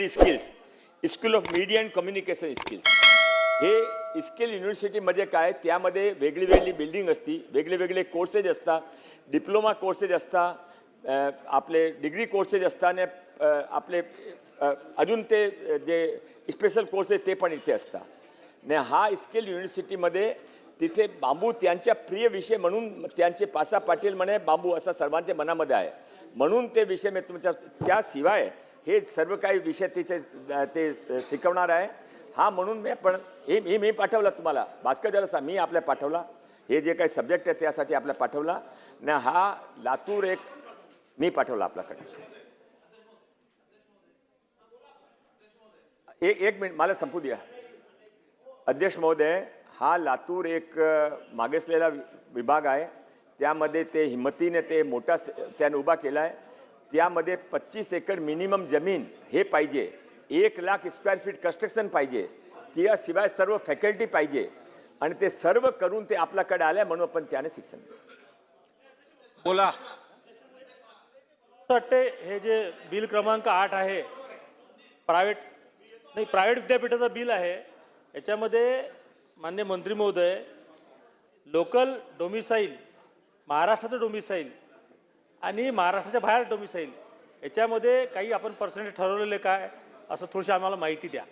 Skills, school of media and communication skills, हे skill युनिव्हर्सिटीमध्ये काय, त्यामध्ये वेगळी वेगळी बिल्डिंग असती, वेगळे वेगळे कोर्सेस असतात, डिप्लोमा कोर्सेस असतात, आपले डिग्री कोर्सेस असतात आणि आपले अजून ते जे स्पेशल कोर्स आहेत ते पण इथे असतात. आणि हा स्किल युनिव्हर्सिटीमध्ये तिथे बांबू त्यांच्या प्रिय विषय म्हणून त्यांचे पासा पाटील म्हणे बांबू असा सर्वांच्या मनामध्ये आहे, म्हणून ते विषय मी तुमच्या त्याशिवाय हे सर्व काही विषय तिचे ते शिकवणार आहे. हा म्हणून मी पाठवला तुम्हाला भास्कर जरा मी आपल्या पाठवला, हे जे काही सब्जेक्ट आहे त्यासाठी आपल्या पाठवला ना. हा लातूर एक मी पाठवला आपल्याकडे. एक मिनिट मला संपू द्या अध्यक्ष महोदय. हा लातूर एक मागासलेला विभाग आहे, त्यामध्ये ते हिम्मतीने ते मोठा त्याने उभा केला आहे. त्यामध्ये 25 एकर मिनिमम जमीन हे पाहिजे, 1 लाख स्क्वेअर फीट कन्स्ट्रक्शन पाहिजे, त्याशिवाय सर्व फॅकल्टी पाहिजे आणि ते सर्व करून ते आपल्याकडे आले म्हणून आपण त्याने शिक्षण बोला. वाटते हे जे बिल क्रमांक 8 आहे प्रायव्हेट विद्यापीठाचं बिल आहे, याच्यामध्ये मान्य मंत्री महोदय लोकल डोमिसाईल, महाराष्ट्राचं डोमिसाईल आणि महाराष्ट्राच्या बाहेर डोमिसाईल याच्यामध्ये काही आपण पर्सेंटेज ठरवलेले काय असं थोडीशी आम्हाला माहिती द्या.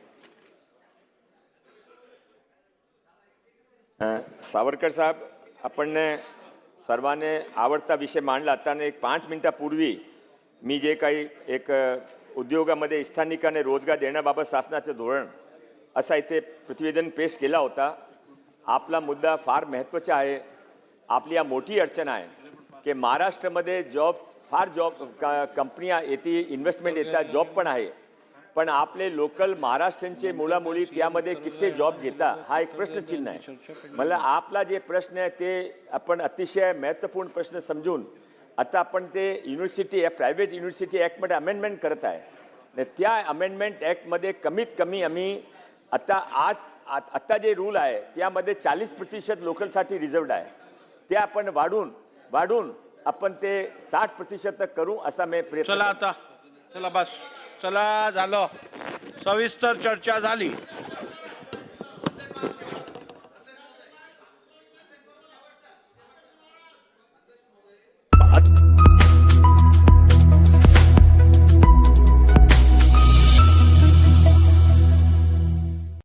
सावरकर साहेब, आपण सर्वांनी आवडता विषय मांडला. आता एक 5 मिनिटापूर्वी मी जे काही एक उद्योगामध्ये स्थानिकांना रोजगार देण्याबाबत शासनाचं धोरण असा इथे प्रतिवेदन पेश केला होता. आपला मुद्दा फार महत्त्वाचा आहे. आपली या मोठी अडचण आहे की महाराष्ट्रामध्ये फार जॉब कंपन्या येते, इन्व्हेस्टमेंट येतात, जॉब पण आहे, पण आपले लोकल महाराष्ट्रांचे मुलामुली त्यामध्ये किती जॉब घेता हा एक प्रश्नचिन्ह आहे. मला आपला जे प्रश्न आहे ते आपण अतिशय महत्त्वपूर्ण प्रश्न समजून आता आपण ते युनिव्हर्सिटी प्रायव्हेट युनिव्हर्सिटी ॲक्टमध्ये अमेंडमेंट करत आहे. त्या अमेंडमेंट ॲक्टमध्ये कमीत कमी आम्ही आता जे रूल आहे त्यामध्ये 40% लोकलसाठी रिझर्वड आहे, ते आपण वाढून आपण ते 60% करू असा मी प्रयत्न. चला आता, चला बस, चला झालं, सविस्तर चर्चा झाली.